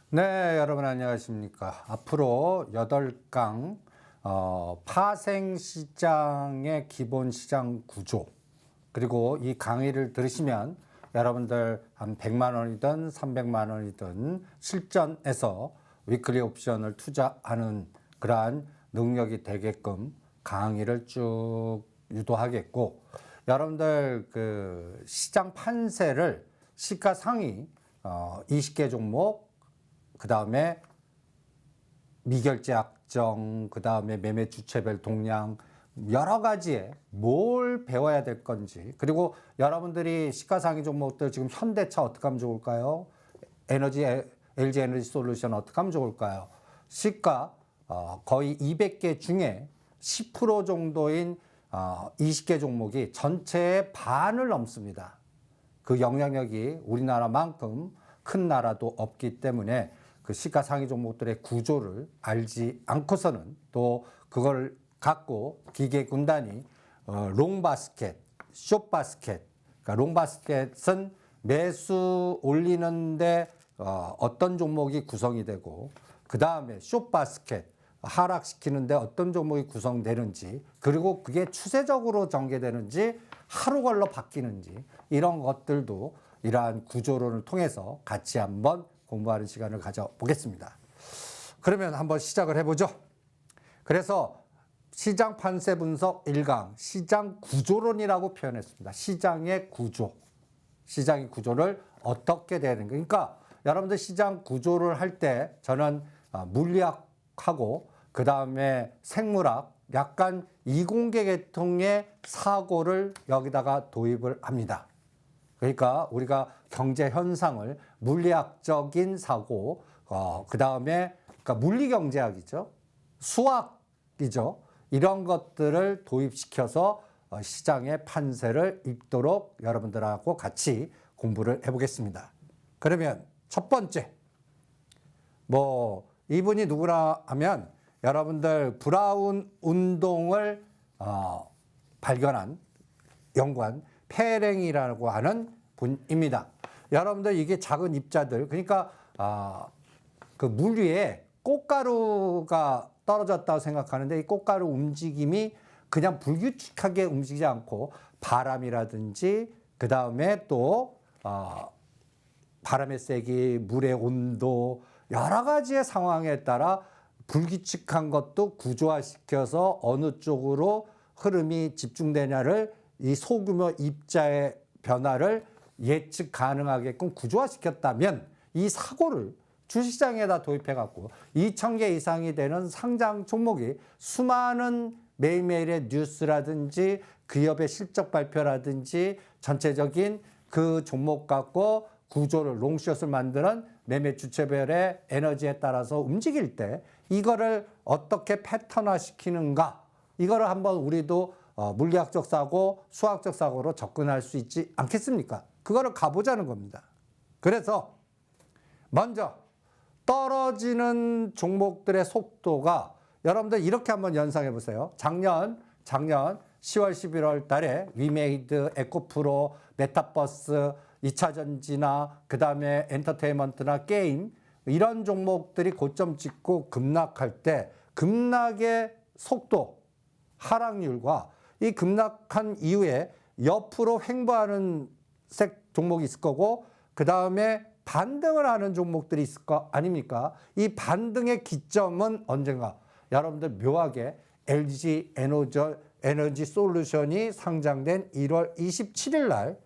네, 여러분 안녕하십니까. 앞으로 8강 파생시장의 기본 시장 구조, 그리고 이 강의를 들으시면 여러분들 한 100만 원이든 300만 원이든 실전에서 위클리 옵션을 투자하는 그러한 능력이 되게끔 강의를 쭉 유도하겠고, 여러분들 그 시장 판세를 시가상위 20개 종목, 그 다음에 미결제 약정, 그 다음에 매매 주체별 동향, 여러 가지에 뭘 배워야 될 건지, 그리고 여러분들이 시가상위 종목들 지금 현대차 어떻게 하면 좋을까요? LG 에너지 솔루션 어떻게 하면 좋을까요? 시가 거의 200개 중에 10% 정도인 20개 종목이 전체의 반을 넘습니다. 그 영향력이 우리나라만큼 큰 나라도 없기 때문에 그 시가상위 종목들의 구조를 알지 않고서는, 또 그걸 갖고 기계 군단이 롱바스켓, 숏바스켓, 그러니까 롱바스켓은 매수 올리는데 어떤 종목이 구성이 되고, 그 다음에 숏바스켓 하락시키는데 어떤 종목이 구성되는지, 그리고 그게 추세적으로 전개되는지 하루 걸러 바뀌는지, 이런 것들도 이러한 구조론을 통해서 같이 한번 공부하는 시간을 가져보겠습니다. 그러면 한번 시작을 해보죠. 그래서 시장 판세 분석 1강, 시장 구조론이라고 표현했습니다. 시장의 구조. 시장의 구조를 어떻게 되는 거. 그러니까 여러분들 시장 구조를 할 때 저는 물리학하고 그 다음에 생물학, 약간 이공계 계통의 사고를 여기다가 도입을 합니다. 그러니까 우리가 경제 현상을 물리학적인 사고, 그 다음에 그러니까 물리경제학이죠, 수학이죠, 이런 것들을 도입시켜서 시장의 판세를 읽도록 여러분들하고 같이 공부를 해보겠습니다. 그러면 첫 번째, 이분이 누구라 하면 여러분들 브라운 운동을 발견한 연구한 페랭이라고 하는 분입니다. 여러분들 이게 작은 입자들, 그러니까 그 물 위에 꽃가루가 떨어졌다고 생각하는데, 이 꽃가루 움직임이 그냥 불규칙하게 움직이지 않고 바람이라든지, 그 다음에 또 바람의 세기, 물의 온도, 여러 가지의 상황에 따라 불규칙한 것도 구조화시켜서 어느 쪽으로 흐름이 집중되냐를, 이 소규모 입자의 변화를 예측 가능하게끔 구조화시켰다면, 이 사고를 주식시장에다 도입해갖고 2,000개 이상이 되는 상장 종목이 수많은 매일매일의 뉴스라든지 기업의 실적 발표라든지 전체적인 그 종목 갖고 구조를, 롱숏을 만드는 매매 주체별의 에너지에 따라서 움직일 때 이거를 어떻게 패턴화 시키는가, 이거를 한번 우리도 물리학적 사고, 수학적 사고로 접근할 수 있지 않겠습니까? 그거를 가보자는 겁니다. 그래서 먼저 떨어지는 종목들의 속도가, 여러분들 이렇게 한번 연상해 보세요. 작년 10월, 11월 달에 위메이드, 에코프로, 메타버스, 2차 전지나 그 다음에 엔터테인먼트나 게임, 이런 종목들이 고점 찍고 급락할 때 급락의 속도, 하락률과 이 급락한 이후에 옆으로 횡보하는 종목이 있을 거고, 그 다음에 반등을 하는 종목들이 있을 거 아닙니까? 이 반등의 기점은 언젠가, 여러분들 묘하게 LG 에너지 솔루션이 상장된 1월 27일 날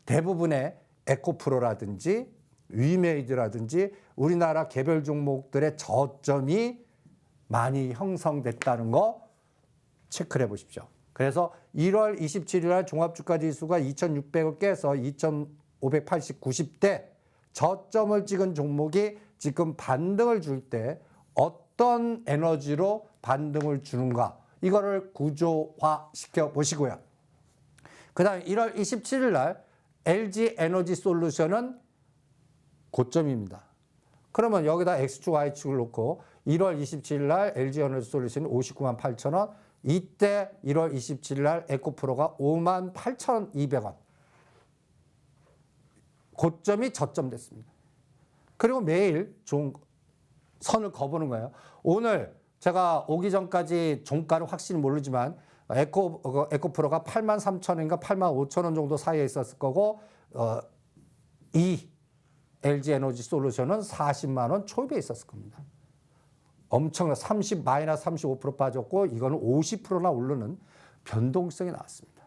대부분의 에코프로라든지 위메이드라든지 우리나라 개별 종목들의 저점이 많이 형성됐다는 거 체크를 해보십시오. 그래서 1월 27일 날 종합주가지수가 2,600을 깨서 2,580, 90대 저점을 찍은 종목이 지금 반등을 줄 때 어떤 에너지로 반등을 주는가, 이거를 구조화 시켜 보시고요. 그 다음에 1월 27일 날 LG 에너지 솔루션은 고점입니다. 그러면 여기다 X축, Y축을 놓고 1월 27일 날 LG 에너지 솔루션이 59만 8천 원, 이때 1월 27일 날 에코프로가 5만 8,200원. 고점이 저점 됐습니다. 그리고 매일 선을 그어보는 거예요. 오늘 제가 오기 전까지 종가를 확실히 모르지만 에코프로가 83,000원인가 85,000원 정도 사이에 있었을 거고 이 LG 에너지 솔루션은 40만 원 초입에 있었을 겁니다. 엄청나 마이너스 35% 빠졌고 이거는 50%나 오르는 변동성이 나왔습니다.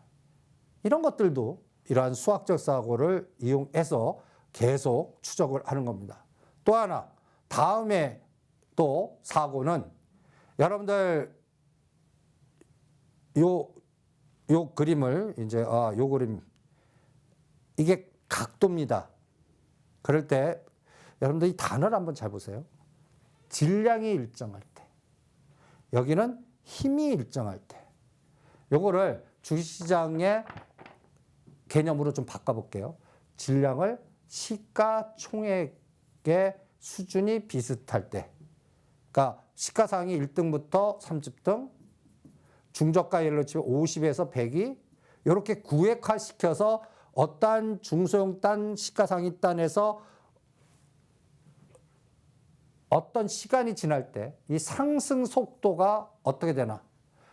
이런 것들도 이러한 수학적 사고를 이용해서 계속 추적을 하는 겁니다. 또 하나 다음에 또 사고는 여러분들 요 그림을 이제 요 그림 이게 각도입니다. 그럴 때 여러분들 이 단어를 한번 잘 보세요. 질량이 일정할 때, 여기는 힘이 일정할 때, 요거를 주식시장의 개념으로 좀 바꿔볼게요. 질량을 시가총액의 수준이 비슷할 때, 그러니까 시가상위 1등부터 30등, 중저가 예를 들어 50에서 100이 이렇게 구획화시켜서 어떠한 중소형단, 시가상위단에서 어떤 시간이 지날 때 이 상승 속도가 어떻게 되나.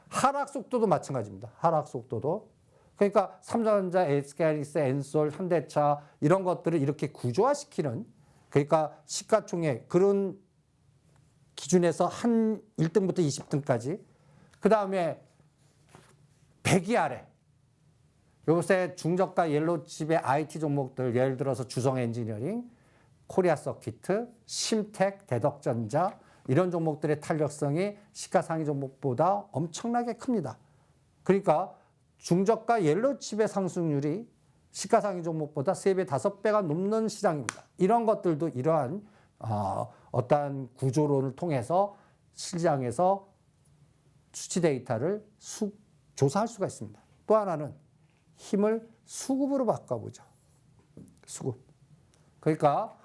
하락 속도도 마찬가지입니다. 하락 속도도. 그러니까 삼성전자, SK하이닉스, 엔솔, 현대차 이런 것들을 이렇게 구조화시키는, 그러니까 시가총액 그런 기준에서 한 1등부터 20등까지, 그 다음에 100위 아래 요새 중저가 옐로우칩의 IT 종목들, 예를 들어서 주성 엔지니어링, 코리아 서키트, 심텍, 대덕전자 이런 종목들의 탄력성이 시가상위 종목보다 엄청나게 큽니다. 그러니까 중저가 옐로우칩의 상승률이 시가상위 종목보다 3배, 5배가 넘는 시장입니다. 이런 것들도 이러한 어떠한 구조론을 통해서 시장에서 수치 데이터를 조사할 수가 있습니다. 또 하나는 힘을 수급으로 바꿔보죠. 수급. 그러니까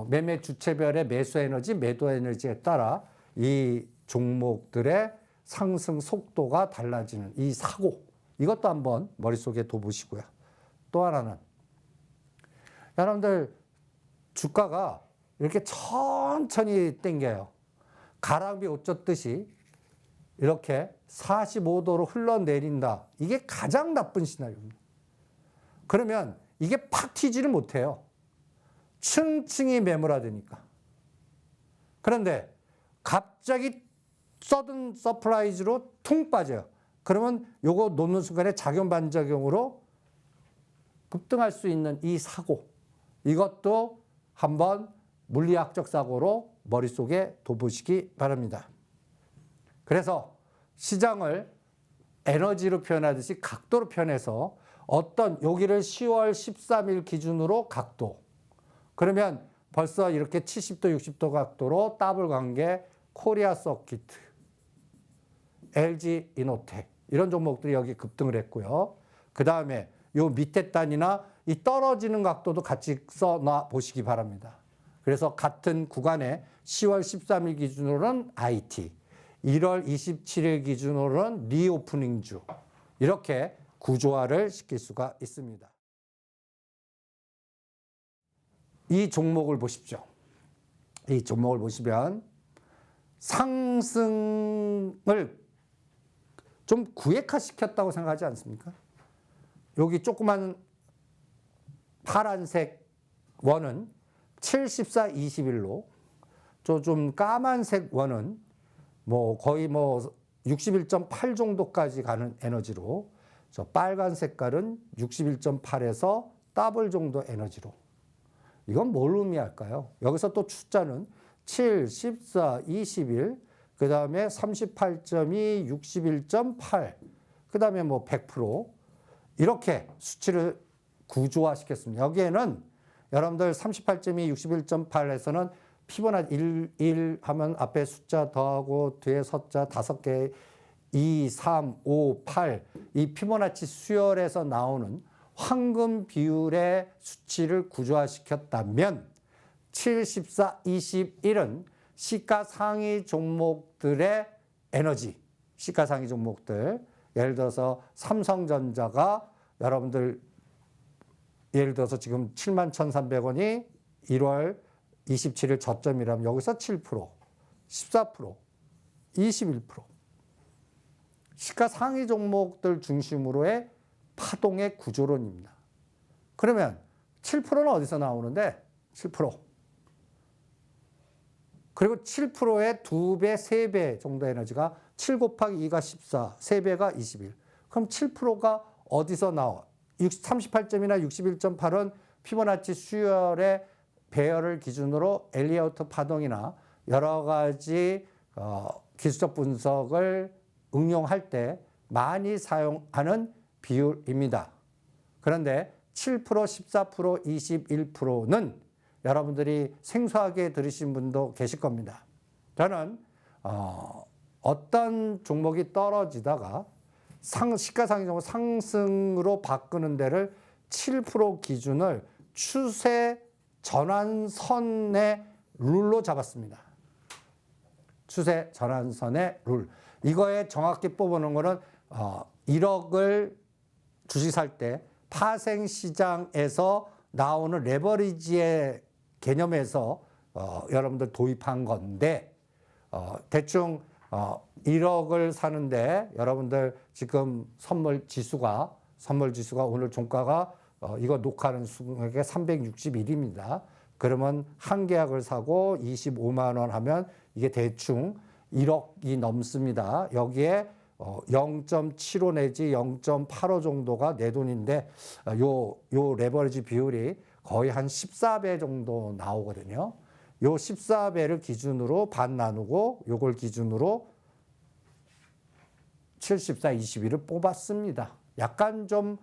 매매 주체별의 매수 에너지, 매도 에너지에 따라 이 종목들의 상승 속도가 달라지는 이 사고, 이것도 한번 머릿속에 둬보시고요. 또 하나는 여러분들 주가가 이렇게 천천히 땡겨요. 가랑비 옷 젖듯이 이렇게 45도로 흘러내린다. 이게 가장 나쁜 시나리오입니다. 그러면 이게 팍 튀지를 못해요. 층층이 매몰화되니까. 그런데 갑자기 서든 서프라이즈로 퉁 빠져요. 그러면 요거 놓는 순간에 작용 반작용으로 급등할 수 있는 이 사고, 이것도 한번 물리학적 사고로 머릿속에 둬보시기 바랍니다. 그래서 시장을 에너지로 표현하듯이 각도로 표현해서 어떤 여기를 10월 13일 기준으로 각도, 그러면 벌써 이렇게 70도, 60도 각도로 더블 관계 코리아 서키트, LG 이노텍 이런 종목들이 여기 급등을 했고요. 그 다음에 요 밑에 단이나 이 떨어지는 각도도 같이 써놔 보시기 바랍니다. 그래서 같은 구간에 10월 13일 기준으로는 IT, 1월 27일 기준으로는 리오프닝주, 이렇게 구조화를 시킬 수가 있습니다. 이 종목을 보십시오. 이 종목을 보시면 상승을 좀 구획화시켰다고 생각하지 않습니까? 여기 조그만 파란색 원은 74, 21로, 좀 까만색 원은 거의 61.8 정도까지 가는 에너지로, 저 빨간 색깔은 61.8에서 더블 정도 에너지로. 이건 뭘 의미할까요? 여기서 또 숫자는 7, 14, 21, 그 다음에 38.2, 61.8, 그 다음에 100%, 이렇게 수치를 구조화시켰습니다. 여기에는 여러분들 38.2, 61.8에서는 피보나치 1 하면 앞에 숫자 더하고 뒤에 숫자 5개, 2, 3, 5, 8, 이 피보나치 수열에서 나오는 황금 비율의 수치를 구조화시켰다면 7, 14, 21은 시가상위 종목들의 에너지, 시가상위 종목들, 예를 들어서 삼성전자가 여러분들 예를 들어서 지금 71,300원이 1월 27일 저점이라면 여기서 7%, 14%, 21%. 시가 상위 종목들 중심으로의 파동의 구조론입니다. 그러면 7%는 어디서 나오는데? 7%. 그리고 7%의 2배, 3배 정도의 에너지가 7 곱하기 2가 14, 3배가 21. 그럼 7%가 어디서 나와? 38점이나 61.8은 피보나치 수열의 배열을 기준으로 엘리어트 파동이나 여러 가지 기술적 분석을 응용할 때 많이 사용하는 비율입니다. 그런데 7%, 14%, 21%는 여러분들이 생소하게 들으신 분도 계실 겁니다. 저는 어떤 종목이 떨어지다가 시가상위 종목 상승으로 바꾸는 데를 7% 기준을 추세 전환선의 룰로 잡았습니다. 추세 전환선의 룰. 이거에 정확히 뽑아놓은 거는 1억을 주식 살 때 파생시장에서 나오는 레버리지의 개념에서 여러분들 도입한 건데 대충 1억을 사는데 여러분들 지금 선물 지수가 오늘 종가가 이거 녹화하는 순간에 361입니다. 그러면 한 계약을 사고 25만 원 하면 이게 대충 1억이 넘습니다. 여기에 0.75 내지 0.85 정도가 내 돈인데 요 레버리지 비율이 거의 한 14배 정도 나오거든요. 요 14배를 기준으로 반 나누고 요걸 기준으로 74, 21을 뽑았습니다. 약간 좀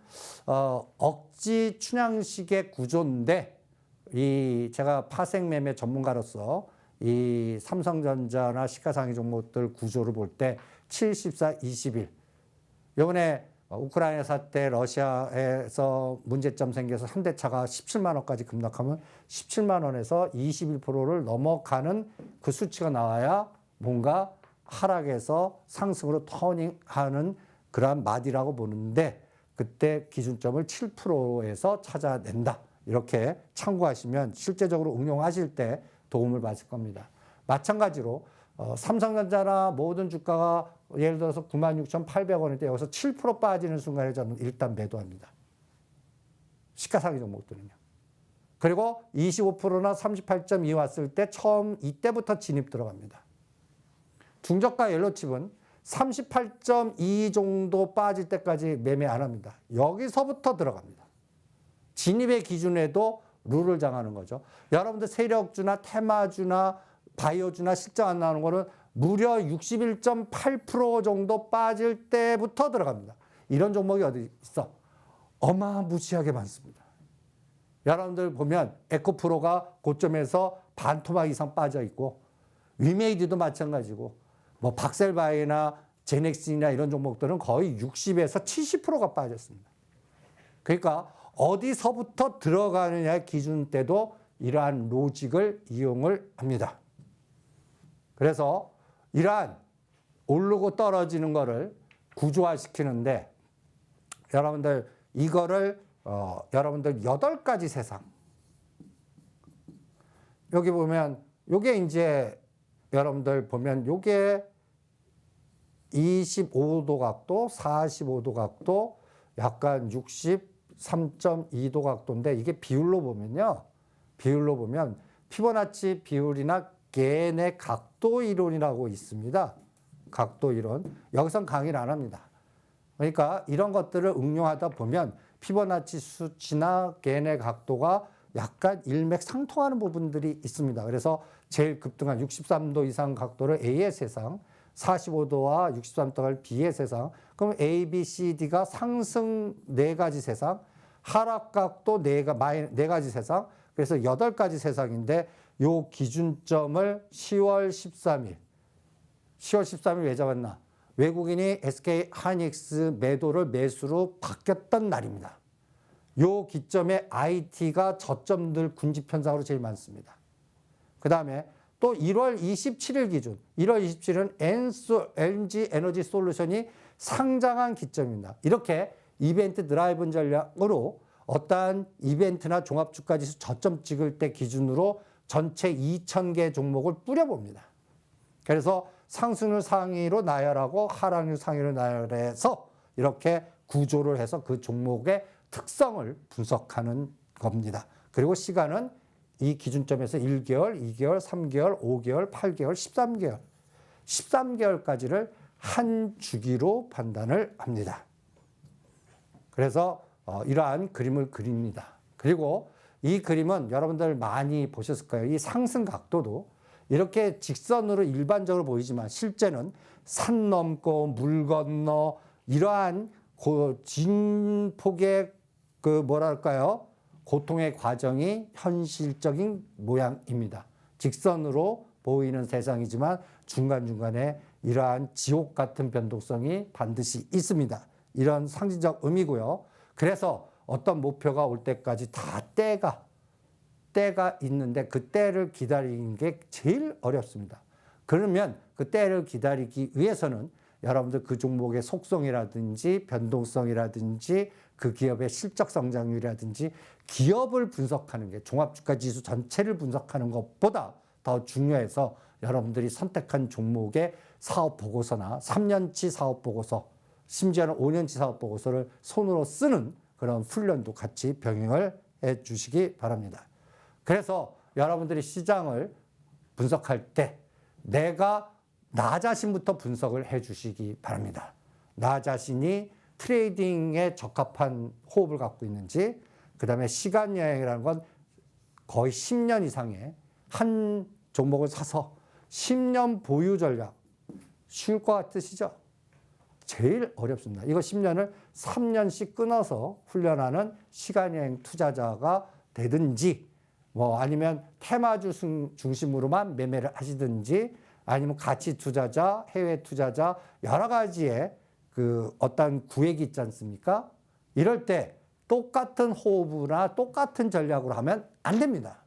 억지 춘향식의 구조인데 제가 파생매매 전문가로서 이 삼성전자나 시가상위 종목들 구조를 볼 때 74, 21. 이번에 우크라이나 사태 러시아에서 문제점 생겨서 현대차가 17만 원까지 급락하면 17만 원에서 21%를 넘어가는 그 수치가 나와야 뭔가 하락에서 상승으로 터닝하는 그러한 맛이라고 보는데 그때 기준점을 7%에서 찾아낸다. 이렇게 참고하시면 실제적으로 응용하실 때 도움을 받을 겁니다. 마찬가지로 삼성전자나 모든 주가가 예를 들어서 96,800원일 때 여기서 7% 빠지는 순간에 저는 일단 매도합니다. 시가상위 종목들은요. 그리고 25%나 38.2 왔을 때 처음 이때부터 진입 들어갑니다. 중저가 옐로칩은 38.2 정도 빠질 때까지 매매 안 합니다. 여기서부터 들어갑니다. 진입의 기준에도 룰을 정하는 거죠. 여러분들 세력주나 테마주나 바이오주나 실적 안 나오는 거는 무려 61.8% 정도 빠질 때부터 들어갑니다. 이런 종목이 어디 있어? 어마무시하게 많습니다. 여러분들 보면 에코프로가 고점에서 반토막 이상 빠져 있고 위메이드도 마찬가지고 뭐 박셀바이나 제넥슨이나 이런 종목들은 거의 60에서 70%가 빠졌습니다. 그러니까 어디서부터 들어가느냐의 기준 때도 이러한 로직을 이용을 합니다. 그래서 이러한 오르고 떨어지는 거를 구조화시키는데 여러분들 이거를 여러분들 8가지 세상 여기 보면 요게 이제 여러분들 보면 요게 25도 각도, 45도 각도, 약간 63.2도 각도인데 이게 비율로 보면 피보나치 비율이나 개인의 각도 이론이라고 있습니다. 각도 이론. 여기선 강의를 안 합니다. 그러니까 이런 것들을 응용하다 보면 피보나치 수치나 개인의 각도가 약간 일맥상통하는 부분들이 있습니다. 그래서 제일 급등한 63도 이상 각도를 A의 세상, 45도와 63도를 B의 세상, 그럼 A, B, C, D가 상승 4가지 세상, 하락각도 4가지 세상, 그래서 8가지 세상인데 요 기준점을 10월 13일 왜 잡았나? 외국인이 SK 하이닉스 매도를 매수로 바뀌었던 날입니다. 요 기점에 IT가 저점들 군집 현상으로 제일 많습니다. 그 다음에 또 1월 27일 기준, 1월 27일은 LG 에너지 솔루션이 상장한 기점입니다. 이렇게 이벤트 드라이븐 전략으로 어떠한 이벤트나 종합주가지수 저점 찍을 때 기준으로 전체 2,000개 종목을 뿌려봅니다. 그래서 상승률 상위로 나열하고 하락률 상위로 나열해서 이렇게 구조를 해서 그 종목의 특성을 분석하는 겁니다. 그리고 시간은 이 기준점에서 1개월, 2개월, 3개월, 5개월, 8개월, 13개월, 13개월까지를 한 주기로 판단을 합니다. 그래서 이러한 그림을 그립니다. 그리고 이 그림은 여러분들 많이 보셨을 거예요. 이 상승 각도도 이렇게 직선으로 일반적으로 보이지만 실제는 산 넘고 물 건너 이러한 진폭의 뭐랄까요? 고통의 과정이 현실적인 모양입니다. 직선으로 보이는 세상이지만 중간중간에 이러한 지옥 같은 변동성이 반드시 있습니다. 이런 상징적 의미고요. 그래서 어떤 목표가 올 때까지 다 때가 있는데 그 때를 기다리는 게 제일 어렵습니다. 그러면 그 때를 기다리기 위해서는 여러분들 그 종목의 속성이라든지 변동성이라든지 그 기업의 실적 성장률이라든지 기업을 분석하는 게 종합주가지수 전체를 분석하는 것보다 더 중요해서 여러분들이 선택한 종목의 사업보고서나 3년치 사업보고서 심지어는 5년치 사업보고서를 손으로 쓰는 그런 훈련도 같이 병행을 해 주시기 바랍니다. 그래서 여러분들이 시장을 분석할 때 내가 나 자신부터 분석을 해 주시기 바랍니다. 나 자신이 트레이딩에 적합한 호흡을 갖고 있는지, 그 다음에 시간 여행이라는 건 거의 10년 이상의 한 종목을 사서 10년 보유 전략, 쉬울 것 같으시죠? 제일 어렵습니다. 이거 10년을 3년씩 끊어서 훈련하는 시간여행 투자자가 되든지, 뭐 아니면 테마주 중심으로만 매매를 하시든지, 아니면 가치 투자자, 해외 투자자, 여러 가지의 그 어떤 구획이 있지 않습니까? 이럴 때 똑같은 호흡이나 똑같은 전략으로 하면 안 됩니다.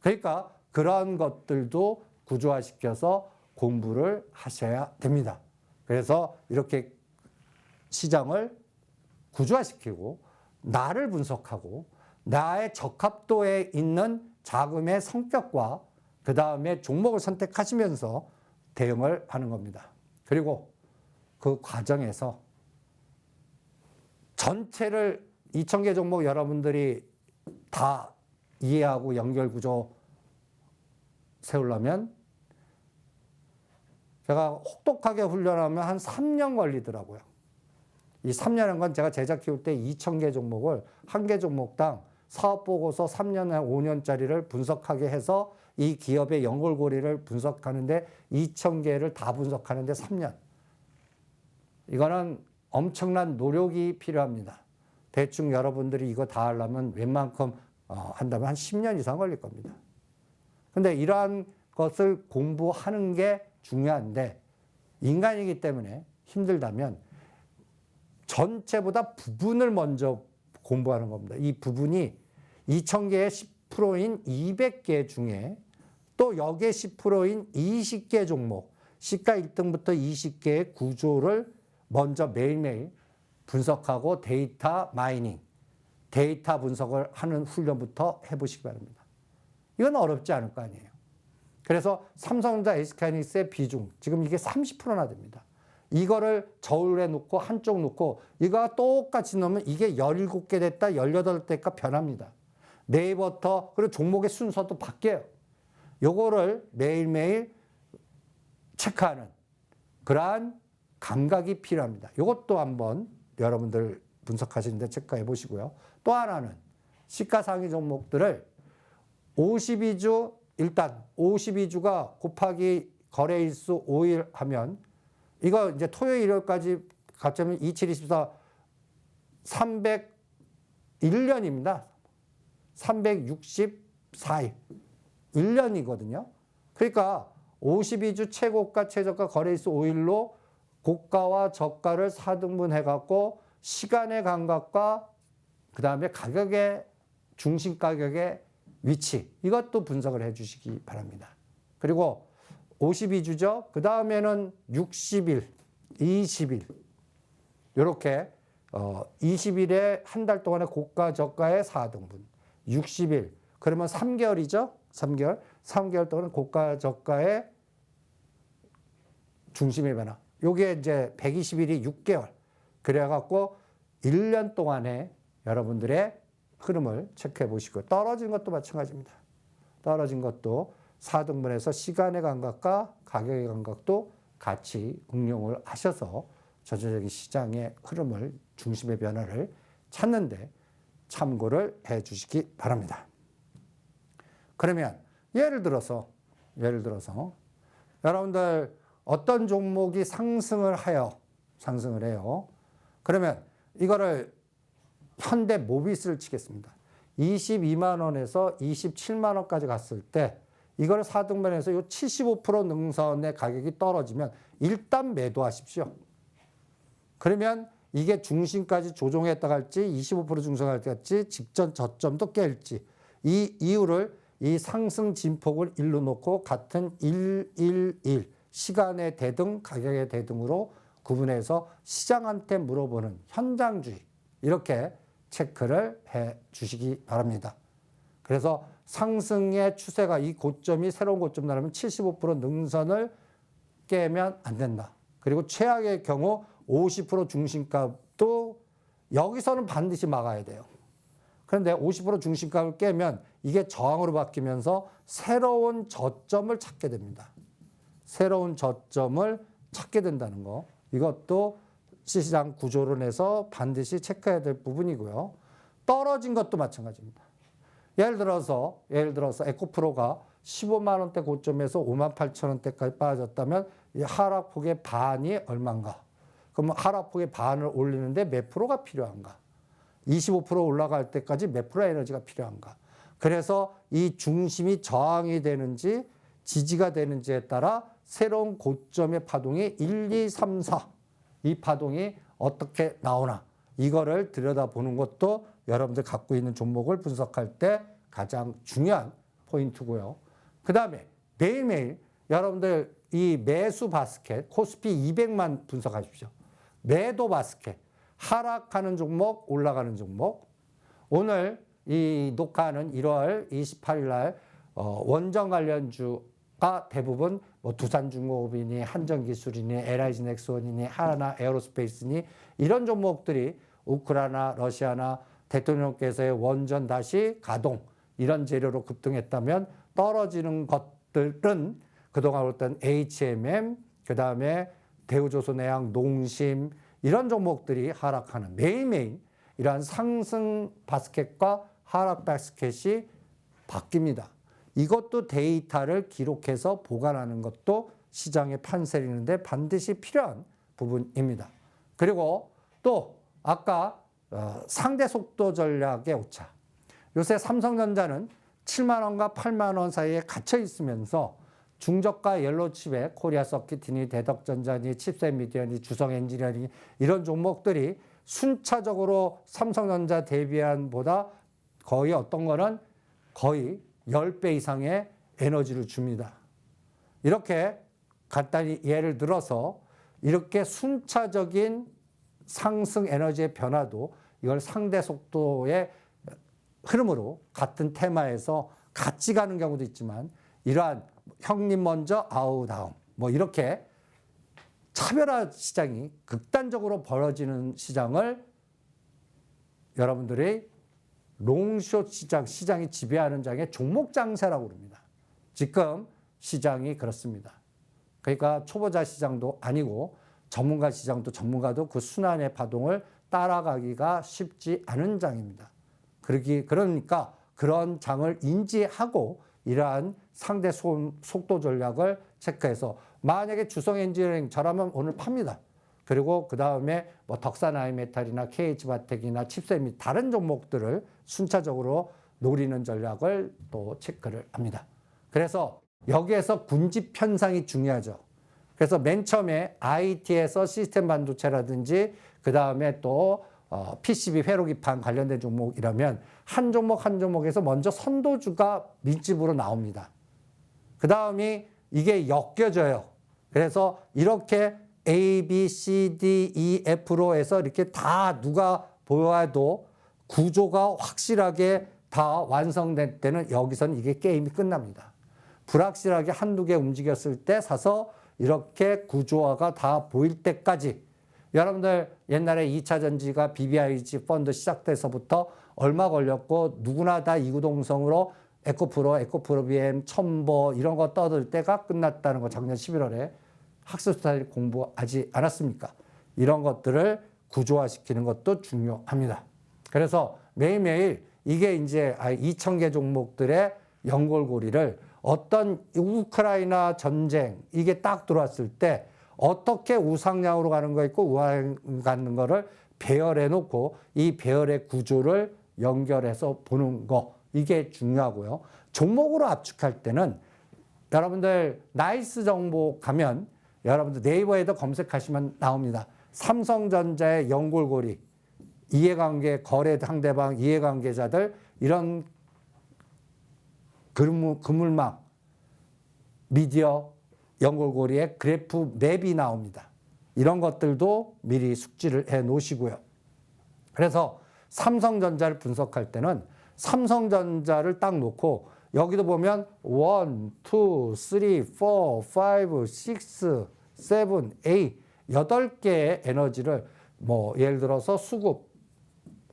그러니까 그런 것들도 구조화시켜서 공부를 하셔야 됩니다. 그래서 이렇게 시장을 구조화시키고 나를 분석하고 나의 적합도에 있는 자금의 성격과 그 다음에 종목을 선택하시면서 대응을 하는 겁니다. 그리고 그 과정에서 전체를 2,000개 종목 여러분들이 다 이해하고 연결구조 세우려면 제가 혹독하게 훈련하면 한 3년 걸리더라고요. 이 3년인 건 제가 제작 키울 때 2,000개 종목을 한 개 종목당 사업보고서 3년에 5년짜리를 분석하게 해서 이 기업의 연골고리를 분석하는데 2,000개를 다 분석하는데 3년. 이거는 엄청난 노력이 필요합니다. 대충 여러분들이 이거 다 하려면 웬만큼 한다면 한 10년 이상 걸릴 겁니다. 근데 이러한 것을 공부하는 게 중요한데 인간이기 때문에 힘들다면 전체보다 부분을 먼저 공부하는 겁니다. 이 부분이 2,000개의 10%인 200개 중에 또 역의 10%인 20개 종목, 시가 1등부터 20개의 구조를 먼저 매일매일 분석하고 데이터 마이닝, 데이터 분석을 하는 훈련부터 해보시기 바랍니다. 이건 어렵지 않을 거 아니에요. 그래서 삼성전자 SK하이닉스의 비중, 지금 이게 30%나 됩니다. 이거를 저울에 놓고 한쪽 놓고 이거와 똑같이 넣으면 이게 17개 됐다, 18개가 변합니다. 네이버부터 그리고 종목의 순서도 바뀌어요. 요거를 매일매일 체크하는 그러한 감각이 필요합니다. 이것도 한번 여러분들 분석하시는데 체크해 보시고요. 또 하나는 시가상위 종목들을 52주, 일단 52주가 곱하기 거래일수 5일 하면 이거 이제 토요일, 일요일까지 가점이 27, 24, 301년입니다. 364일. 1년이거든요. 그러니까 52주 최고가, 최저가 거래일수 5일로 고가와 저가를 4등분 해갖고 시간의 감각과 그 다음에 가격의, 중심 가격의 위치, 이것도 분석을 해 주시기 바랍니다. 그리고 52주죠. 그 다음에는 60일, 20일. 이렇게 20일에 한 달 동안의 고가, 저가의 4등분. 60일. 그러면 3개월이죠. 3개월 동안 고가 저가의 중심의 변화. 요게 이제 120일이 6개월. 그래갖고 1년 동안에 여러분들의 흐름을 체크해 보시고, 떨어진 것도 마찬가지입니다. 떨어진 것도 4등분해서 시간의 감각과 가격의 감각도 같이 응용을 하셔서 전체적인 시장의 흐름을, 중심의 변화를 찾는데 참고를 해 주시기 바랍니다. 그러면 예를 들어서 여러분들 어떤 종목이 상승을 해요. 그러면 이거를 현대 모비스를 치겠습니다. 22만 원에서 27만 원까지 갔을 때 이걸 4등분해서 요 75% 능선의 가격이 떨어지면 일단 매도하십시오. 그러면 이게 중심까지 조정했다 할지 25% 중성할 때 할지 직전 저점도 깰지 이 이유를 이 상승 진폭을 일로 놓고 같은 111 시간의 대등, 가격의 대등으로 구분해서 시장한테 물어보는 현장주의, 이렇게 체크를 해 주시기 바랍니다. 그래서 상승의 추세가 이 고점이 새로운 고점 나오면 75% 능선을 깨면 안 된다. 그리고 최악의 경우 50% 중심값도 여기서는 반드시 막아야 돼요. 그런데 50% 중심값을 깨면 이게 저항으로 바뀌면서 새로운 저점을 찾게 됩니다. 새로운 저점을 찾게 된다는 거. 이것도 시장 구조론에서 반드시 체크해야 될 부분이고요. 떨어진 것도 마찬가지입니다. 예를 들어서 에코프로가 15만 원대 고점에서 5만 8천 원대까지 빠졌다면 이 하락폭의 반이 얼마인가? 그럼 하락폭의 반을 올리는데 몇 프로가 필요한가? 25% 올라갈 때까지 몇 프로 에너지가 필요한가? 그래서 이 중심이 저항이 되는지 지지가 되는지에 따라 새로운 고점의 파동이 1, 2, 3, 4 이 파동이 어떻게 나오나 이거를 들여다보는 것도 여러분들 갖고 있는 종목을 분석할 때 가장 중요한 포인트고요. 그 다음에 매일매일 여러분들 이 매수 바스켓 코스피 200만 분석하십시오. 매도 바스켓 하락하는 종목, 올라가는 종목. 오늘 이 녹화하는 1월 28일 날 원전 관련주가 대부분 뭐 두산중공업이니 한전기술이니 LIG넥스원이니 하나 에어로스페이스니 이런 종목들이 우크라이나, 러시아나 대통령께서의 원전 다시 가동 이런 재료로 급등했다면 떨어지는 것들은 그동안 올던 HMM, 그 다음에 대우조선해양, 농심 이런 종목들이 하락하는 매일매일 이러한 상승 바스켓과 하락 바스켓이 바뀝니다. 이것도 데이터를 기록해서 보관하는 것도 시장의 판세를 읽는데 반드시 필요한 부분입니다. 그리고 또 아까 상대 속도 전략의 오차. 요새 삼성전자는 7만 원과 8만 원 사이에 갇혀 있으면서 중저가 옐로우칩에 코리아 서킷이니 대덕전자니 칩셋미디어니 주성엔지니어니 이런 종목들이 순차적으로 삼성전자 대비한보다 거의 어떤 거는 거의 10배 이상의 에너지를 줍니다. 이렇게 간단히 예를 들어서 이렇게 순차적인 상승 에너지의 변화도 이걸 상대 속도의 흐름으로 같은 테마에서 같이 가는 경우도 있지만 이러한 형님 먼저 아우 다음 뭐 이렇게 차별화 시장이 극단적으로 벌어지는 시장을 여러분들이 롱숏 시장이 지배하는 장의 종목 장세라고 그럽니다. 지금 시장이 그렇습니다. 그러니까 초보자 시장도 아니고 전문가 시장도 전문가도 그 순환의 파동을 따라가기가 쉽지 않은 장입니다. 그러니까 그런 장을 인지하고 이러한 상대 속도 전략을 체크해서 만약에 주성엔지니어링 저라면 오늘 팝니다. 그리고 그 다음에 뭐 덕산아이메탈이나 KH바텍이나 칩셋 다른 종목들을 순차적으로 노리는 전략을 또 체크를 합니다. 그래서 여기에서 군집 현상이 중요하죠. 그래서 맨 처음에 IT에서 시스템 반도체라든지 그 다음에 또 PCB 회로기판 관련된 종목이라면 한 종목 한 종목에서 먼저 선도주가 밀집으로 나옵니다. 그 다음이 이게 엮여져요. 그래서 이렇게 A, B, C, D, E, F로 해서 이렇게 다 누가 보여도 구조가 확실하게 다 완성될 때는 여기서는 이게 게임이 끝납니다. 불확실하게 한두 개 움직였을 때 사서 이렇게 구조화가 다 보일 때까지 여러분들 옛날에 2차 전지가 BBIG 펀드 시작돼서부터 얼마 걸렸고 누구나 다 이구동성으로 에코프로 BM, 첨보 이런 거 떠들 때가 끝났다는 거 작년 11월에 학습 스타일 공부하지 않았습니까? 이런 것들을 구조화시키는 것도 중요합니다. 그래서 매일매일 이게 이제 2,000개 종목들의 연골고리를 어떤 우크라이나 전쟁 이게 딱 들어왔을 때 어떻게 우상향으로 가는 거 있고 우하향 가는 거를 배열해 놓고 이 배열의 구조를 연결해서 보는 거 이게 중요하고요. 종목으로 압축할 때는 여러분들 나이스 정보 가면 여러분들 네이버에도 검색하시면 나옵니다. 삼성전자의 연골고리, 이해관계, 거래 상대방, 이해관계자들 이런 그물망, 미디어, 연골고리의 그래프 맵이 나옵니다. 이런 것들도 미리 숙지를 해 놓으시고요. 그래서 삼성전자를 분석할 때는 삼성전자를 딱 놓고 여기도 보면 1, 2, 3, 4, 5, 6, 7, 8, 8개의 에너지를 뭐 예를 들어서 수급,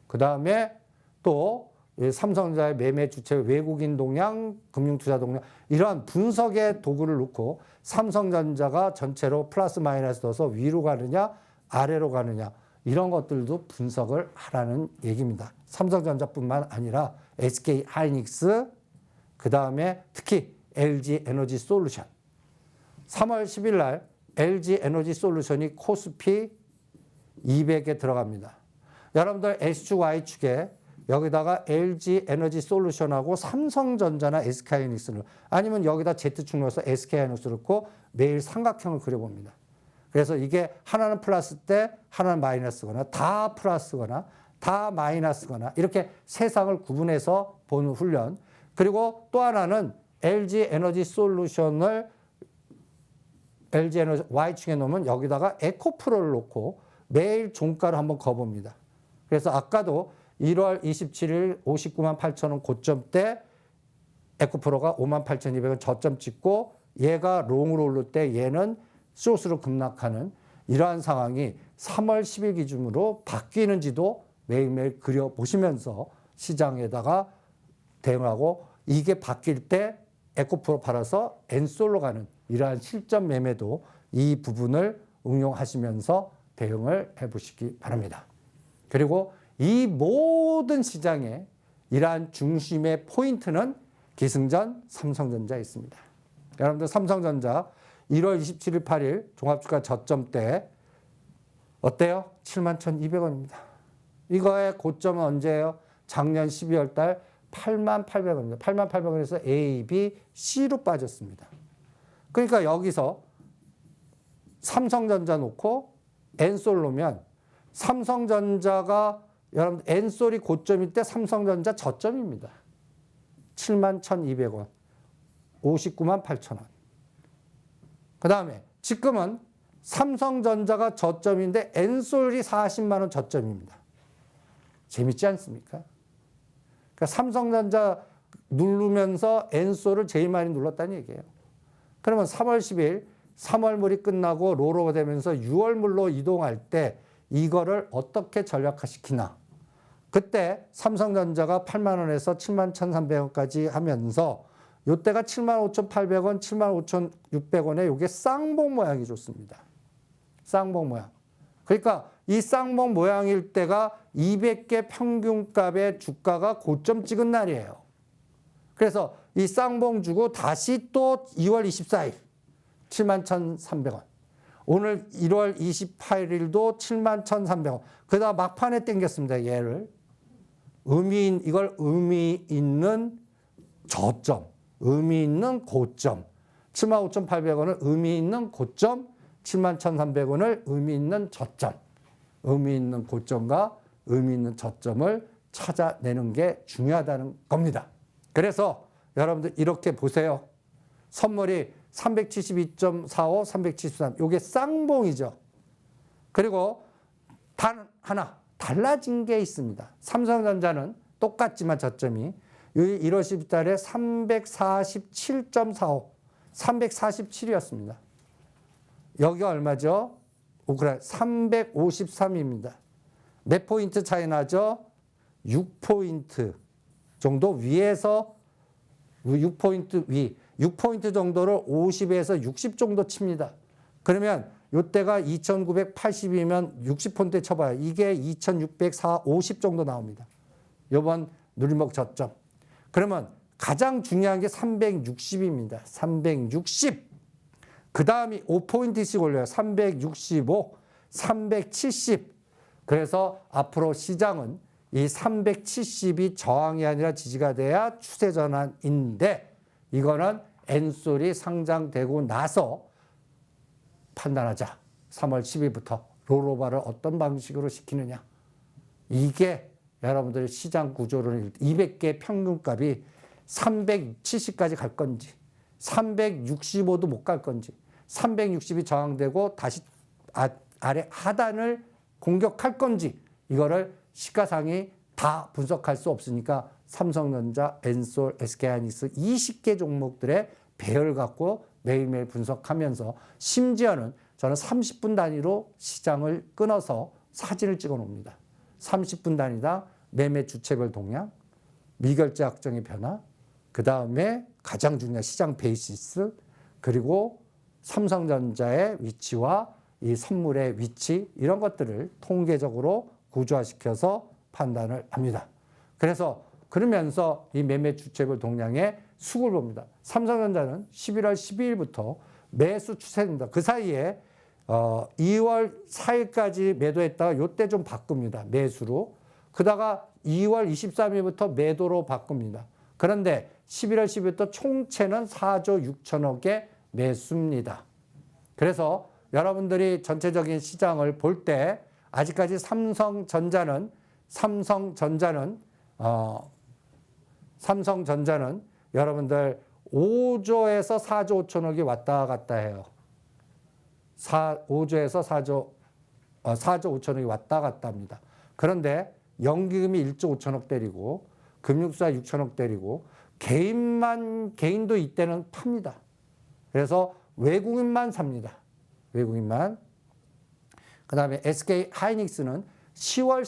그 다음에 또 삼성전자의 매매 주체 외국인 동향, 금융투자 동향 이러한 분석의 도구를 놓고 삼성전자가 전체로 플러스 마이너스 넣어서 위로 가느냐 아래로 가느냐 이런 것들도 분석을 하라는 얘기입니다. 삼성전자뿐만 아니라 SK 하이닉스 그 다음에 특히 LG 에너지 솔루션 3월 10일 날 LG 에너지 솔루션이 코스피 200에 들어갑니다. 여러분들 S축 Y축에 여기다가 LG 에너지 솔루션하고 삼성전자나 SK하이닉스를 아니면 여기다 Z축 넣어서 SK하이닉스를 넣고 매일 삼각형을 그려봅니다. 그래서 이게 하나는 플러스 때 하나는 마이너스거나 다 플러스거나 다 마이너스거나 이렇게 세상을 구분해서 보는 훈련. 그리고 또 하나는 LG 에너지 솔루션을 LG 에너지 Y축에 놓으면 여기다가 에코프로를 놓고 매일 종가를 한번 거봅니다. 그래서 아까도 1월 27일 59만 8천 원 고점 때 에코프로가 5만 8,200원 저점 찍고 얘가 롱으로 오를 때 얘는 숏으로 급락하는 이러한 상황이 3월 10일 기준으로 바뀌는지도 매일매일 그려보시면서 시장에다가 대응하고 이게 바뀔 때 에코프로 팔아서 엔솔로 가는 이러한 실전 매매도 이 부분을 응용하시면서 대응을 해보시기 바랍니다. 그리고 이 모든 시장의 이러한 중심의 포인트는 기승전 삼성전자에 있습니다. 여러분들 삼성전자 1월 27일 8일 종합주가 저점 때 어때요? 71,200원입니다. 이거의 고점은 언제예요? 작년 12월 달 88,800원입니다. 88,800원에서 A, B, C로 빠졌습니다. 그러니까 여기서 삼성전자 놓고 엔솔 놓으면 삼성전자가 여러분 엔솔이 고점일 때 삼성전자 저점입니다. 71,200원, 59만 8천 원. 그 다음에 지금은 삼성전자가 저점인데 엔솔이 40만 원 저점입니다. 재밌지 않습니까? 그러니까 삼성전자 누르면서 엔솔을 제일 많이 눌렀다는 얘기예요. 그러면 3월 10일 3월물이 끝나고 롤오버 되면서 6월물로 이동할 때 이거를 어떻게 전략화시키나. 그때 삼성전자가 8만 원에서 7만 1,300원까지 하면서 이때가 75,800원, 75,600원에 이게 쌍봉 모양이 좋습니다. 쌍봉 모양. 그러니까 이 쌍봉 모양일 때가 200개 평균값의 주가가 고점 찍은 날이에요. 그래서 이 쌍봉 주고 다시 또 2월 24일 71,300원. 오늘 1월 28일도 71,300원. 그다음 막판에 땡겼습니다. 얘를. 이걸 의미 있는 저점, 의미 있는 고점. 75,800원을 의미 있는 고점, 71,300원을 의미 있는 저점. 의미 있는 고점과 의미 있는 저점을 찾아내는 게 중요하다는 겁니다. 그래서 여러분들 이렇게 보세요. 선물이 372.45, 373. 이게 쌍봉이죠. 그리고 단 하나 달라진 게 있습니다. 삼성전자는 똑같지만 저점이 1월 10일 달에 347.45, 347이었습니다. 여기가 얼마죠? 그래, 353입니다. 몇 포인트 차이 나죠? 6포인트 정도 위에서 6포인트 위, 6포인트 정도를 50에서 60 정도 칩니다. 그러면 이때가 2980이면 60포인트 쳐봐요. 이게 2650 정도 나옵니다. 이번 누리목 저점. 그러면 가장 중요한 게 360입니다. 360. 그 다음이 5포인트씩 올려요. 365, 370. 그래서 앞으로 시장은 이 370이 저항이 아니라 지지가 돼야 추세 전환인데 이거는 엔솔이 상장되고 나서 판단하자. 3월 10일부터 롤오버를 어떤 방식으로 시키느냐. 이게 여러분들의 시장 구조를 200개 평균값이 370까지 갈 건지 365도 못 갈 건지 360이 저항되고 다시 아래 하단을 공격할 건지 이거를 시가상이 다 분석할 수 없으니까 삼성전자, 엔솔, SK하이닉스 20개 종목들의 배열 갖고 매일매일 분석하면서 심지어는 저는 30분 단위로 시장을 끊어서 사진을 찍어 놓습니다. 30분 단위당 매매 주체별 동향, 미결제 확정의 변화, 그 다음에 가장 중요한 시장 베이시스, 그리고 삼성전자의 위치와 이 선물의 위치 이런 것들을 통계적으로 구조화시켜서 판단을 합니다. 그러면서 이 매매 주체별 동향의 수급을 봅니다. 삼성전자는 11월 12일부터 매수 추세입니다. 그 사이에 2월 4일까지 매도했다가 이때 좀 바꿉니다. 매수로. 그러다가 2월 23일부터 매도로 바꿉니다. 그런데 11월 10일부터 총채는 4조 6천억의 매수입니다. 그래서 여러분들이 전체적인 시장을 볼 때 아직까지 삼성전자는 여러분들 5조에서 4조 5천억이 왔다 갔다 해요. 5조에서 4조 5천억이 왔다 갔다 합니다. 그런데 연기금이 1조 5천억 때리고 금융수사 6천억 때리고 개인도 이때는 팝니다. 그래서 외국인만 삽니다. 외국인만. 그 다음에 SK 하이닉스는 10월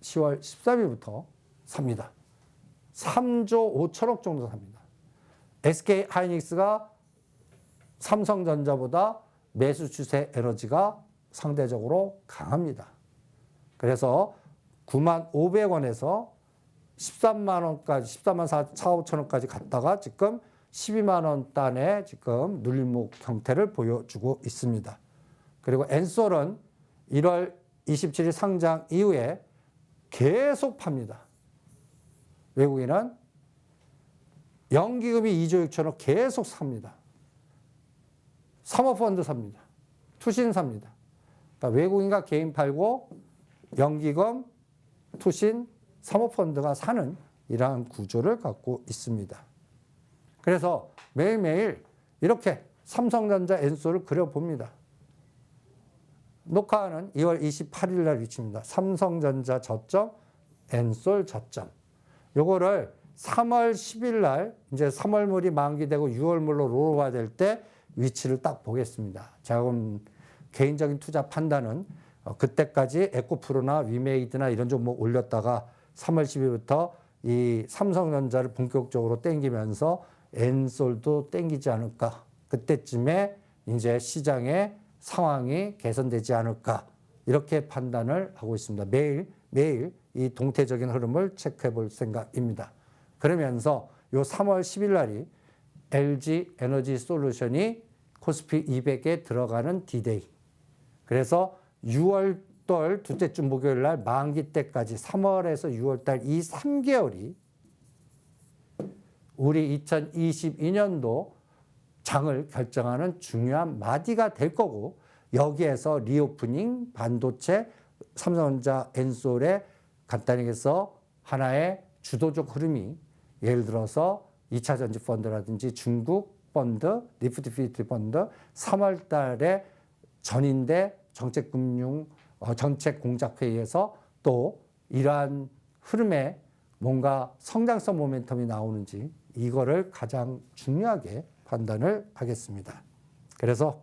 13일부터 삽니다. 3조 5천억 정도 삽니다. SK 하이닉스가 삼성전자보다 매수 추세 에너지가 상대적으로 강합니다. 그래서 9만 500원에서 13만 원까지, 14만 4, 5천원까지 갔다가 지금 12만 원 단의 지금 눌림목 형태를 보여주고 있습니다. 그리고 엔솔은 1월 27일 상장 이후에 계속 팝니다. 외국인은 연기금이 2조 6천억 계속 삽니다. 사모펀드 삽니다. 투신 삽니다. 그러니까 외국인과 개인 팔고 연기금, 투신, 사모펀드가 사는 이러한 구조를 갖고 있습니다. 그래서 매일매일 이렇게 삼성전자 엔솔을 그려봅니다. 녹화는 2월 28일 날 위치입니다. 삼성전자 저점, 엔솔 저점. 요거를 3월 10일 날 이제 3월물이 만기되고 6월물로 롤오버 될 때 위치를 딱 보겠습니다. 제가 그럼 개인적인 투자 판단은 그때까지 에코프로나 위메이드나 이런 종목 올렸다가 3월 10일부터 이 삼성전자를 본격적으로 땡기면서 엔솔도 땡기지 않을까. 그때쯤에 이제 시장의 상황이 개선되지 않을까. 이렇게 판단을 하고 있습니다. 매일 이 동태적인 흐름을 체크해 볼 생각입니다. 그러면서 요 3월 10일 날이 LG 에너지 솔루션이 코스피 200에 들어가는 D-Day. 그래서 6월달 둘째 주 목요일 날 만기 때까지 3월에서 6월달 이 3개월이 우리 2022년도 장을 결정하는 중요한 마디가 될 거고 여기에서 리오프닝, 반도체, 삼성전자, 엔솔의 간단히 해서 하나의 주도적 흐름이 예를 들어서 2차 전지 펀드라든지 중국 펀드, 니프티 50 펀드 3월 달에 전인대 정책금융 정책공작회의에서 또 이러한 흐름에 뭔가 성장성 모멘텀이 나오는지 이거를 가장 중요하게 판단을 하겠습니다. 그래서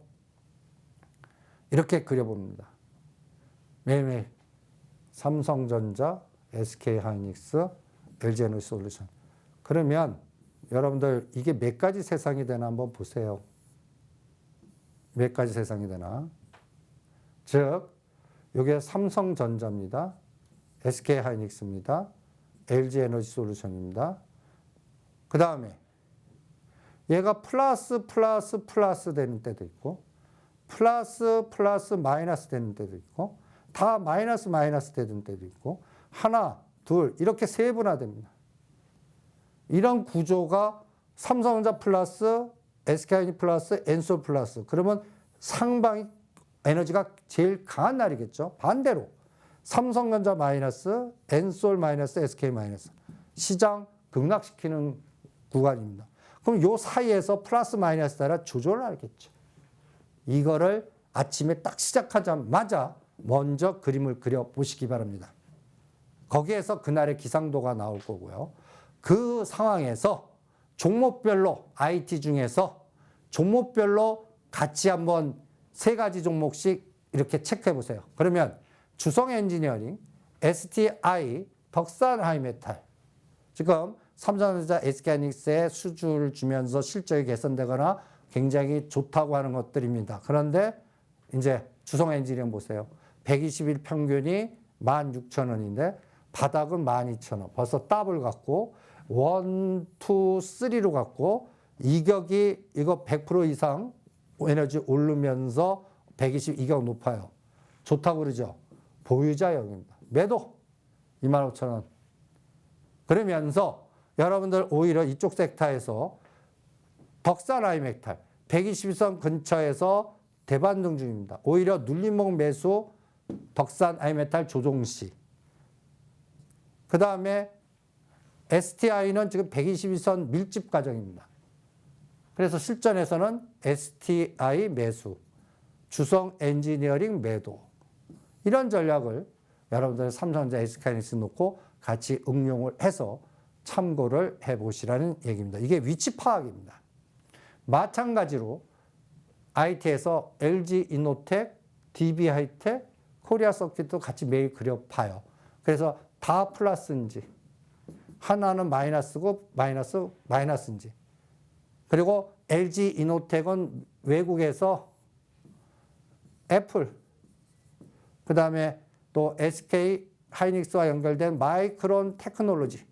이렇게 그려봅니다. 매일매일 삼성전자, SK하이닉스, LG에너지솔루션. 그러면 여러분들 이게 몇 가지 세상이 되나 한번 보세요. 몇 가지 세상이 되나. 즉 이게 삼성전자입니다. SK하이닉스입니다. LG에너지솔루션입니다. 그 다음에 얘가 플러스 되는 때도 있고 플러스 마이너스 되는 때도 있고 다 마이너스 되는 때도 있고 하나, 둘 이렇게 세분화됩니다. 이런 구조가 삼성전자 플러스, SK하이닉스 플러스, 엔솔 플러스. 그러면 상방이 에너지가 제일 강한 날이겠죠. 반대로 삼성전자 마이너스, 엔솔 마이너스, SK 마이너스. 시장 급락시키는 구간입니다. 그럼 요 사이에서 플러스 마이너스 따라 조절을 하겠죠. 이거를 아침에 딱 시작하자마자 먼저 그림을 그려보시기 바랍니다. 거기에서 그날의 기상도가 나올 거고요. 그 상황에서 종목별로 IT 중에서 종목별로 같이 한번 세 가지 종목씩 이렇게 체크해 보세요. 그러면 주성엔지니어링, STI, 덕산하이메탈. 지금 삼성전자, SK하이닉스에 수주를 주면서 실적이 개선되거나 굉장히 좋다고 하는 것들입니다. 그런데 이제 주성엔지니어링 보세요. 120일 평균이 16,000원인데 바닥은 12,000원. 벌써 더블 갔고 1, 2, 3로 갔고 이격이 이거 100% 이상 에너지 오르면서 120 이격 높아요. 좋다고 그러죠. 보유자형입니다. 매도 25,000원. 그러면서 여러분들 오히려 이쪽 섹터에서 덕산하이메탈 120선 근처에서 대반등 중입니다. 오히려 눌림목 매수 덕산하이메탈 조종시. 그 다음에 STI는 지금 121선 밀집 과정입니다. 그래서 실전에서는 STI 매수, 주성 엔지니어링 매도. 이런 전략을 여러분들 삼성전자, SK하이닉스 놓고 같이 응용을 해서 참고를 해보시라는 얘기입니다. 이게 위치 파악입니다. 마찬가지로 IT에서 LG이노텍, DB하이텍, 코리아서킷도 같이 매일 그려봐요. 그래서 다 플러스인지 하나는 마이너스고 마이너스인지. 그리고 LG이노텍은 외국에서 애플, 그 다음에 또 SK하이닉스와 연결된 마이크론 테크놀로지,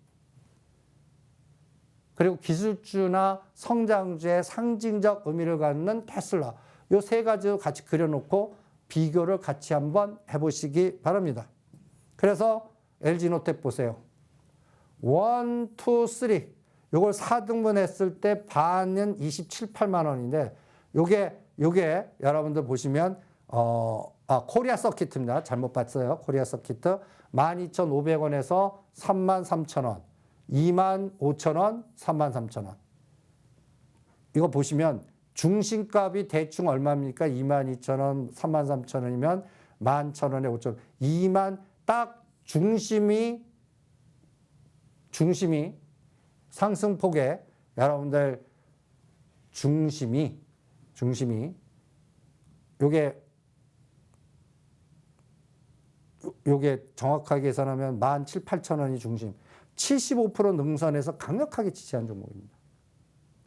그리고 기술주나 성장주의 상징적 의미를 갖는 테슬라. 이 세 가지를 같이 그려놓고 비교를 같이 한번 해보시기 바랍니다. 그래서 LG노텍 보세요. 1, 2, 3. 요걸 4등분 했을 때 반은 27, 8만 원인데 요게 여러분들 보시면 코리아 서킷입니다. 잘못 봤어요. 코리아 서킷 12,500원에서 33,000원. 25,000원, 33,000원. 이거 보시면 중심값이 대충 얼마입니까? 22,000원, 33,000원이면 11,000원에 5,000원. 2만 딱 중심이 상승폭에 여러분들 중심이 요게 정확하게 계산하면 17,000, 8,000원이 중심. 75% 능선에서 강력하게 지지한 종목입니다.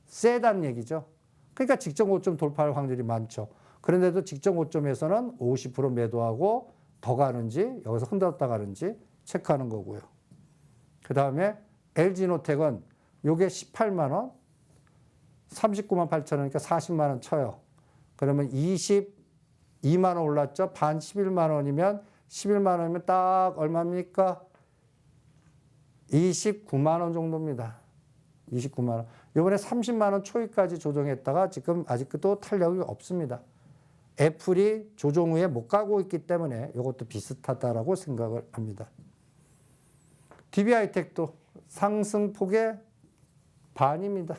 세다는 얘기죠. 그러니까 직전 고점 돌파할 확률이 많죠. 그런데도 직전 고점에서는 50% 매도하고 더 가는지 여기서 흔들었다 가는지 체크하는 거고요. 그 다음에 LG노텍은 요게 18만 원, 39만 8천 원이니까 40만 원 쳐요. 그러면 22만 원 올랐죠. 반 11만 원이면 11만 원이면 딱 얼마입니까? 29만 원 정도입니다. 29만 원. 이번에 30만 원 초입까지 조정했다가 지금 아직도 탄력이 없습니다. 애플이 조정 후에 못 가고 있기 때문에 이것도 비슷하다라고 생각을 합니다. DB하이텍도 상승폭의 반입니다.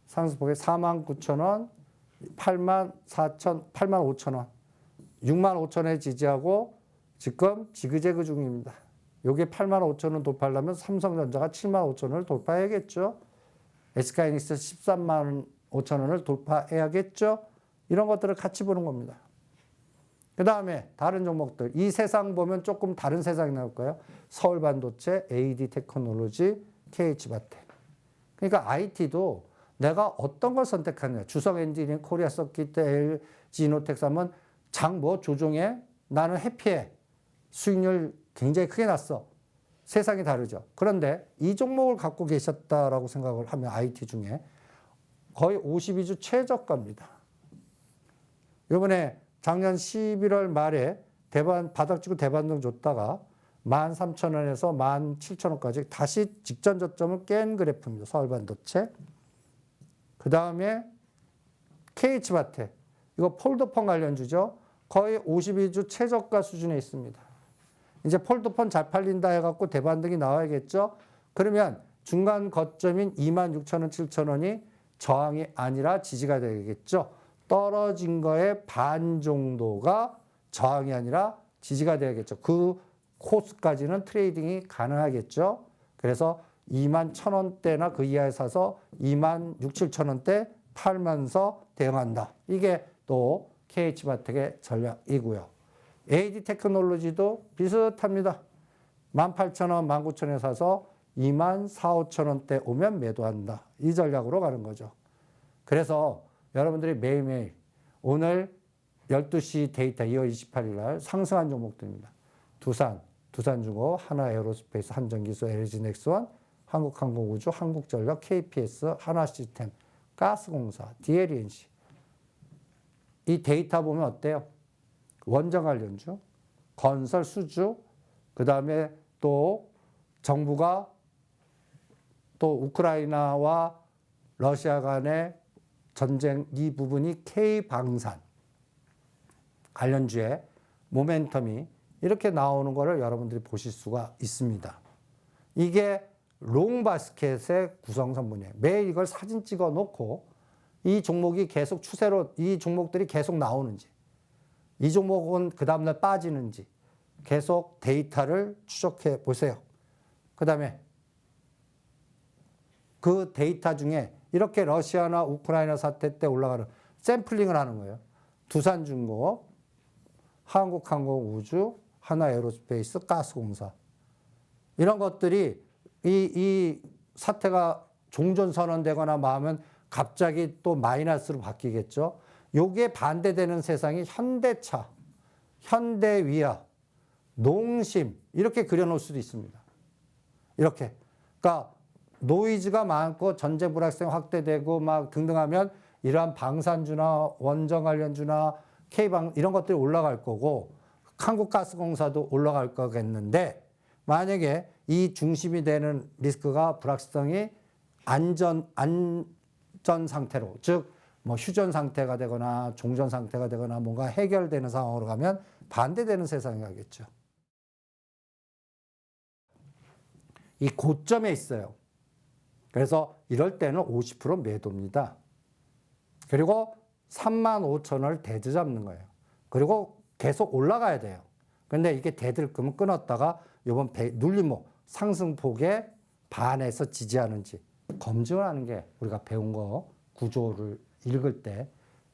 상승폭의 49,000원, 84,000, 85,000원, 65,000원에 지지하고 지금 지그재그 중입니다. 요게 85,000원 돌파하려면 삼성전자가 75,000원을 돌파해야겠죠. SK하이닉스 135,000원을 돌파해야겠죠. 이런 것들을 같이 보는 겁니다. 그 다음에 다른 종목들. 이 세상 보면 조금 다른 세상이 나올 거예요. 서울반도체, AD테크놀로지, KH바텍. 그러니까 IT도 내가 어떤 걸 선택하느냐. 주성엔지니어링, 코리아서킷, LG 이노텍스 하면 장 뭐 조종해? 나는 해피해. 수익률 굉장히 크게 났어. 세상이 다르죠. 그런데 이 종목을 갖고 계셨다라고 생각을 하면 IT 중에 거의 52주 최저가입니다. 이번에 작년 11월 말에 바닥치고 대반등 줬다가 13,000원에서 17,000원까지 다시 직전 저점을 깬 그래프입니다. 서울반도체. 그 다음에 KH바텍. 이거 폴더폰 관련주죠. 거의 52주 최저가 수준에 있습니다. 이제 폴더폰 잘 팔린다 해갖고 대반등이 나와야겠죠. 그러면 중간 거점인 26,000원, 7,000원이 저항이 아니라 지지가 되겠죠. 떨어진 거의 반 정도가 저항이 아니라 지지가 되겠죠. 그 코스까지는 트레이딩이 가능하겠죠. 그래서 21,000원대나 그 이하에 사서 26,000원대 팔면서 대응한다. 이게 또 KH바텍의 전략이고요. AD테크놀로지도 비슷합니다. 18,000원, 19,000원에 사서 24,000~25,000원대 오면 매도한다. 이 전략으로 가는 거죠. 그래서 여러분들이 매일매일 오늘 12시 데이터 2월 28일 날 상승한 종목들입니다. 두산중공, 하나에어로스페이스, 한전기술, LG넥스원, 한국항공우주, 한국전력, KPS, 하나시스템, 가스공사, DLNC. 이 데이터 보면 어때요? 원전 관련주, 건설 수주, 그 다음에 또 정부가 또 우크라이나와 러시아 간의 전쟁 이 부분이 K방산 관련주의 모멘텀이 이렇게 나오는 것을 여러분들이 보실 수가 있습니다. 이게 롱바스켓의 구성선분이에요. 매일 이걸 사진 찍어 놓고 이 종목이 계속 추세로 이 종목들이 계속 나오는지 이 종목은 그 다음날 빠지는지 계속 데이터를 추적해 보세요. 그 다음에 그 데이터 중에 이렇게 러시아나 우크라이나 사태 때 올라가는 샘플링을 하는 거예요. 두산중공업, 한국항공우주, 하나에어로스페이스, 가스공사. 이런 것들이 이 사태가 종전선언되거나 마하면 갑자기 또 마이너스로 바뀌겠죠. 요게 반대되는 세상이 현대차, 현대위아, 농심 이렇게 그려놓을 수도 있습니다. 이렇게. 그러니까 노이즈가 많고 전제 불확실성 확대되고 막 등등하면 이러한 방산주나 원전 관련주나 K방 이런 것들이 올라갈 거고 한국가스공사도 올라갈 거겠는데 만약에 이 중심이 되는 리스크가 불확실성이 안전 상태로 즉 뭐 휴전 상태가 되거나 종전 상태가 되거나 뭔가 해결되는 상황으로 가면 반대되는 세상이 가겠죠. 이 고점에 있어요. 그래서 이럴 때는 50% 매도입니다. 그리고 35,000원을 대드 잡는 거예요. 그리고 계속 올라가야 돼요. 근데 이게 대들금은 끊었다가 이번 눌림목 상승폭에 반해서 지지하는지 검증을 하는 게 우리가 배운 거 구조를 읽을 때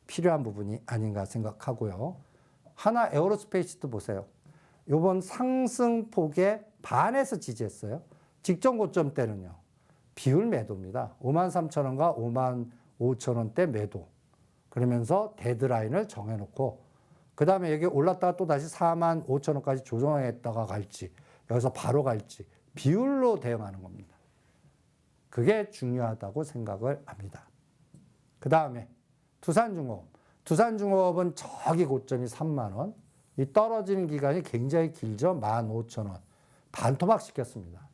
필요한 부분이 아닌가 생각하고요. 하나 에어로스페이스도 보세요. 이번 상승폭에 반해서 지지했어요. 직전 고점 때는요. 비율 매도입니다. 53,000원과 55,000원대 매도. 그러면서 데드라인을 정해놓고 그 다음에 여기 올랐다가 또 다시 45,000원까지 조정했다가 갈지 여기서 바로 갈지 비율로 대응하는 겁니다. 그게 중요하다고 생각을 합니다. 그 다음에 두산중공업. 두산중공업은 저기 고점이 3만원. 이 떨어지는 기간이 굉장히 길죠. 15,000원. 반토막 시켰습니다.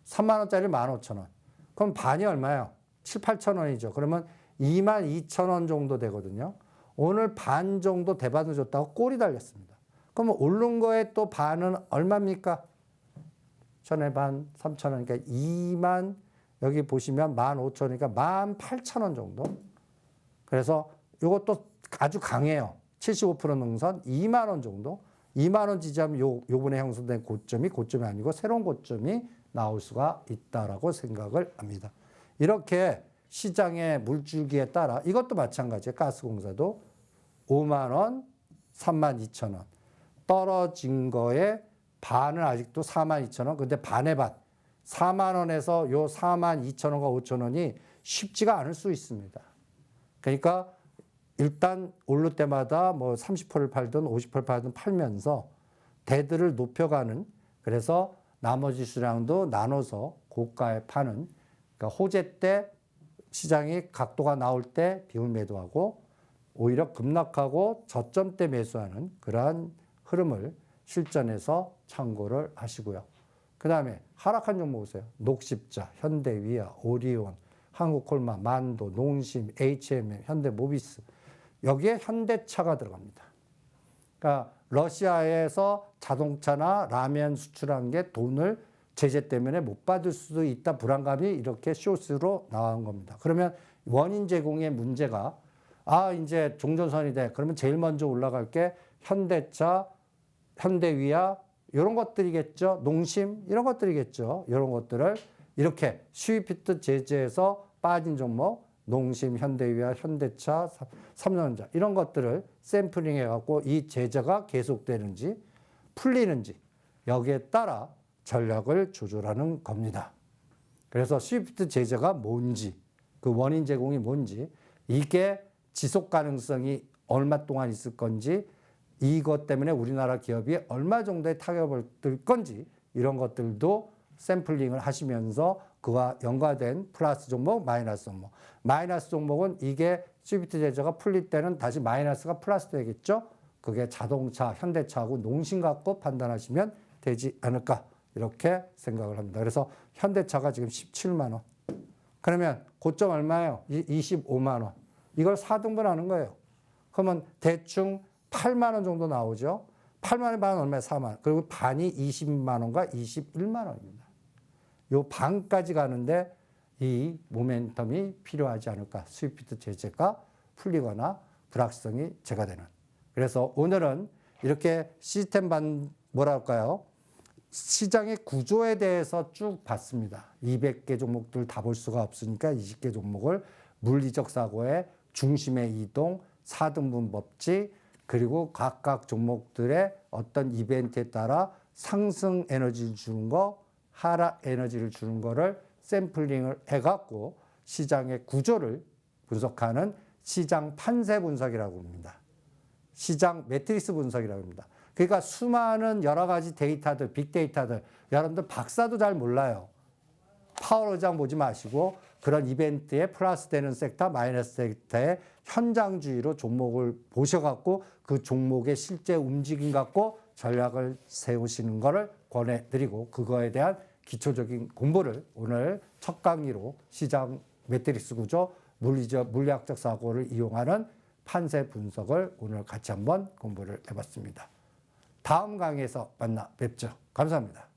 3만원짜리 15,000원. 그럼 반이 얼마예요? 7, 8,000원이죠. 그러면 22,000원 정도 되거든요. 오늘 반 정도 대반을 줬다고 꼴이 달렸습니다. 그러면 오른 거에 또 반은 얼마입니까? 1,000에 반, 3,000원. 그러니까 여기 보시면 15,000원이니까 18,000원 정도. 그래서 이것도 아주 강해요. 75% 능선 2만 원 정도. 2만 원 지지하면 요번에 형성된 고점이 아니고 새로운 고점이 나올 수가 있다라고 생각을 합니다. 이렇게 시장의 물줄기에 따라 이것도 마찬가지예요. 가스공사도 5만 원, 3만 2천 원. 떨어진 거에 반은 아직도 4만 2천 원. 근데 반의 반. 4만 원에서 요 4만 2천 원과 5천 원이 쉽지가 않을 수 있습니다. 그러니까 일단 오를 때마다 뭐 30%를 팔든 50%를 팔든 팔면서 대들을 높여가는, 그래서 나머지 수량도 나눠서 고가에 파는, 그러니까 호재 때 시장이 각도가 나올 때 비움 매도하고 오히려 급락하고 저점 때 매수하는 그러한 흐름을 실전에서 참고를 하시고요. 그 다음에 하락한 종목 보세요. 녹십자, 현대위아, 오리온, 한국콜마, 만도, 농심, HMM, 현대모비스. 여기에 현대차가 들어갑니다. 그러니까 러시아에서 자동차나 라면 수출한 게 돈을 제재 때문에 못 받을 수도 있다. 불안감이 이렇게 쇼스로 나온 겁니다. 그러면 원인 제공의 문제가 이제 종전선이 돼. 그러면 제일 먼저 올라갈 게 현대차, 현대위아 이런 것들이겠죠. 농심 이런 것들이겠죠. 이런 것들을 이렇게 스위프트 제재에서 빠진 종목 농심, 현대위아, 현대차, 삼성전자 이런 것들을 샘플링 해갖고 이 제재가 계속되는지 풀리는지 여기에 따라 전략을 조절하는 겁니다. 그래서 스위프트 제재가 뭔지, 그 원인 제공이 뭔지, 이게 지속 가능성이 얼마 동안 있을 건지, 이것 때문에 우리나라 기업이 얼마 정도의 타격을 들 건지 이런 것들도 샘플링을 하시면서 그와 연관된 플러스 종목, 마이너스 종목. 마이너스 종목은 이게 스위프트 제재가 풀릴 때는 다시 마이너스가 플러스 되겠죠. 그게 자동차, 현대차하고 농심 갖고 판단하시면 되지 않을까 이렇게 생각을 합니다. 그래서 현대차가 지금 17만 원. 그러면 고점 얼마예요? 25만 원. 이걸 4등분 하는 거예요. 그러면 대충 8만 원 정도 나오죠. 8만 원의 반은 얼마예요? 4만 원. 그리고 반이 20만 원과 21만 원입니다. 요 반까지 가는데 이 모멘텀이 필요하지 않을까. 스위프트 제재가 풀리거나 불확성이 제거되는. 그래서 오늘은 이렇게 시스템 뭐랄까요? 시장의 구조에 대해서 쭉 봤습니다. 200개 종목들 다 볼 수가 없으니까 20개 종목을 물리적 사고의 중심의 이동, 4등분 법칙, 그리고 각각 종목들의 어떤 이벤트에 따라 상승 에너지를 주는 거, 하락 에너지를 주는 거를 샘플링을 해갖고 시장의 구조를 분석하는 시장 판세 분석이라고 합니다. 시장 매트리스 분석이라고 합니다. 그러니까 수많은 여러 가지 데이터들, 빅데이터들, 여러분들 박사도 잘 몰라요. 파워로장 보지 마시고 그런 이벤트에 플러스 되는 섹터, 마이너스 섹터의 현장주의로 종목을 보셔갖고 그 종목의 실제 움직임 갖고 전략을 세우시는 것을 권해드리고 그거에 대한 기초적인 공부를 오늘 첫 강의로 시장 매트릭스 구조, 물리학적 사고를 이용하는 판세 분석을 오늘 같이 한번 공부를 해봤습니다. 다음 강의에서 만나 뵙죠. 감사합니다.